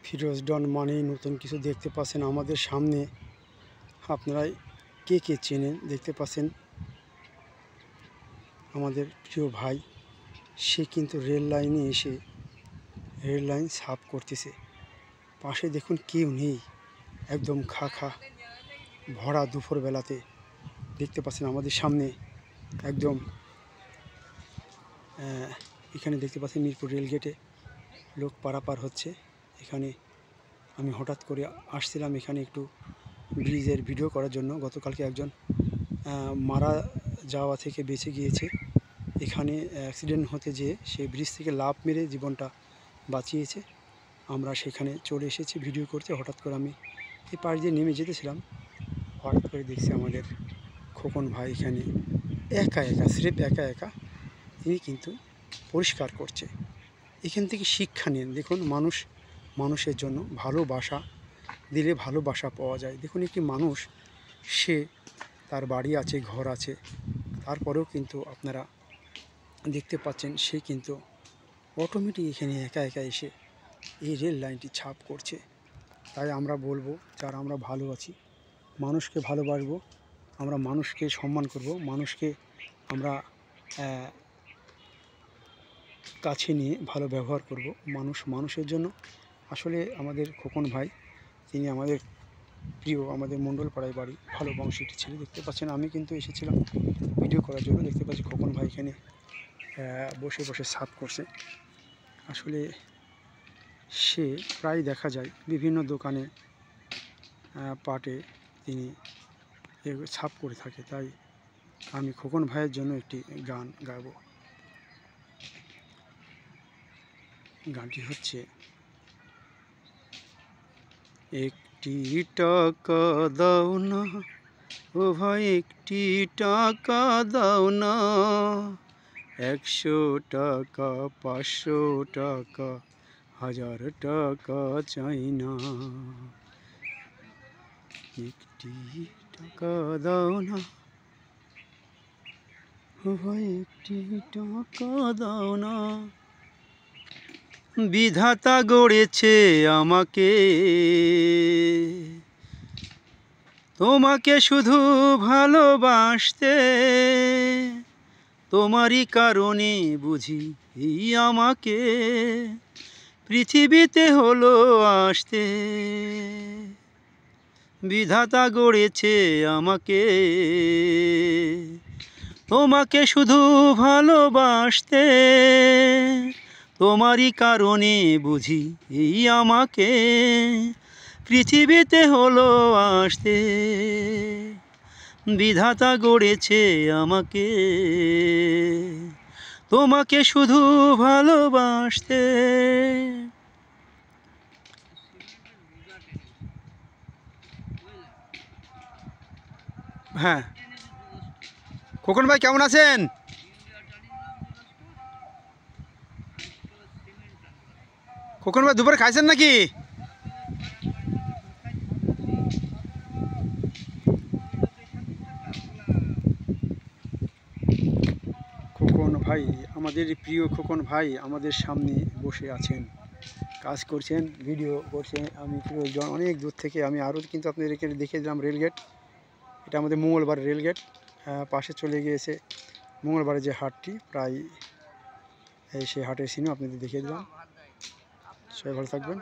ফিরোজ ডন মানেই নতুন কিছু দেখতে পাচ্ছেন আমাদের সামনে। আপনারা কে কে চেনেন? দেখতে পাচ্ছেন আমাদের প্রিয় ভাই, সে কিন্তু রেল লাইনে এসে রেল লাইন সাফ করতেছে। পাশে দেখুন কেউ নেই, একদম খা ভরা দুপুরবেলাতে দেখতে পাচ্ছেন আমাদের সামনে একদম। এখানে দেখতে পাচ্ছেন মিরপুর রেলগেটে লোক পারাপার হচ্ছে। এখানে আমি হঠাৎ করে আসছিলাম এখানে একটু ব্রিজের ভিডিও করার জন্য। গতকালকে একজন মারা যাওয়া থেকে বেঁচে গিয়েছে। এখানে অ্যাক্সিডেন্ট হতে যেয়ে সেই ব্রিজ থেকে লাফ মেরে জীবনটা বাঁচিয়েছে। আমরা সেখানে চলে এসেছি ভিডিও করতে। হঠাৎ করে আমি এই পাশ দিয়ে নেমে যেতেছিলাম, হঠাৎ করে দেখছি আমাদের খোকন ভাই এখানে একা স্রেফ একা তিনি কিন্তু পরিষ্কার করছে। এখান থেকে শিক্ষা নিন। দেখুন, মানুষের জন্য ভালোবাসা দিলে ভালোবাসা পাওয়া যায়। দেখুন, একটি মানুষ, সে তার বাড়ি আছে, ঘর আছে, তারপরেও কিন্তু আপনারা দেখতে পাচ্ছেন সে কিন্তু অটোমেটিক এখানে একা এসে এই রেল লাইনটি ছাপ করছে। তাই আমরা বলবো, যারা আমরা ভালো আছি, মানুষকে ভালোবাসবো, আমরা মানুষকে সম্মান করব, মানুষকে আমরা কাছে নিয়ে ভালো ব্যবহার করব। মানুষের জন্য। আসলে আমাদের খোকন ভাই, তিনি আমাদের প্রিয়, আমাদের মণ্ডলপাড়ায় বাড়ি, ভালো বংশীটি ছেলে। দেখতে পাচ্ছেন আমি কিন্তু এসেছিলাম ভিডিও করার জন্য। দেখতে পাচ্ছি খোকন ভাই এখানে বসে সাফ করছে। আসলে সে প্রায় দেখা যায় বিভিন্ন দোকানে পাটে তিনি সাফ করে থাকে। তাই আমি খোকন ভাইয়ের জন্য একটি গান গাবো। গানটি হচ্ছে, একটি টাকা দাও না ও ভাই, একটি টাকা দাও না, 100 টাকা 500 টাকা 1000 টাকা চাই না। একটি টাকা দাও না ও ভাই, একটি টাকা দাও না। বিধাতা গড়েছে আমাকে, তোমাকে শুধু ভালোবাসতে, তোমারই কারণে বুঝি এই আমাকে পৃথিবীতে হলো আসতে। বিধাতা গড়েছে আমাকে, তোমাকে শুধু ভালোবাসতে, তোমারই কারণে বুঝি এই আমাকে পৃথিবীতে হলো আসতে। বিধাতা গড়েছে আমাকে, তোমাকে শুধু ভালোবাসতে। হ্যাঁ, খোকন ভাই কেমন আছেন? খোকন ভাই দুপুরে খাইছেন নাকি? খোকন ভাই, আমাদের প্রিয় খোকন ভাই আমাদের সামনে বসে আছেন, কাজ করছেন, ভিডিও করছেন। আমি ফিরোজজন অনেক দূর থেকে, আমি আরও কিন্তু আপনাদেরকে দেখে দিলাম রেলগেট। এটা আমাদের মঙ্গলবার রেলগেট। পাশে চলে গিয়েছে মঙ্গলবারের যে হাটটি, প্রায় সেই হাটের সিনও আপনাদের দেখিয়ে দিলাম। সবাই ভালো থাকবেন।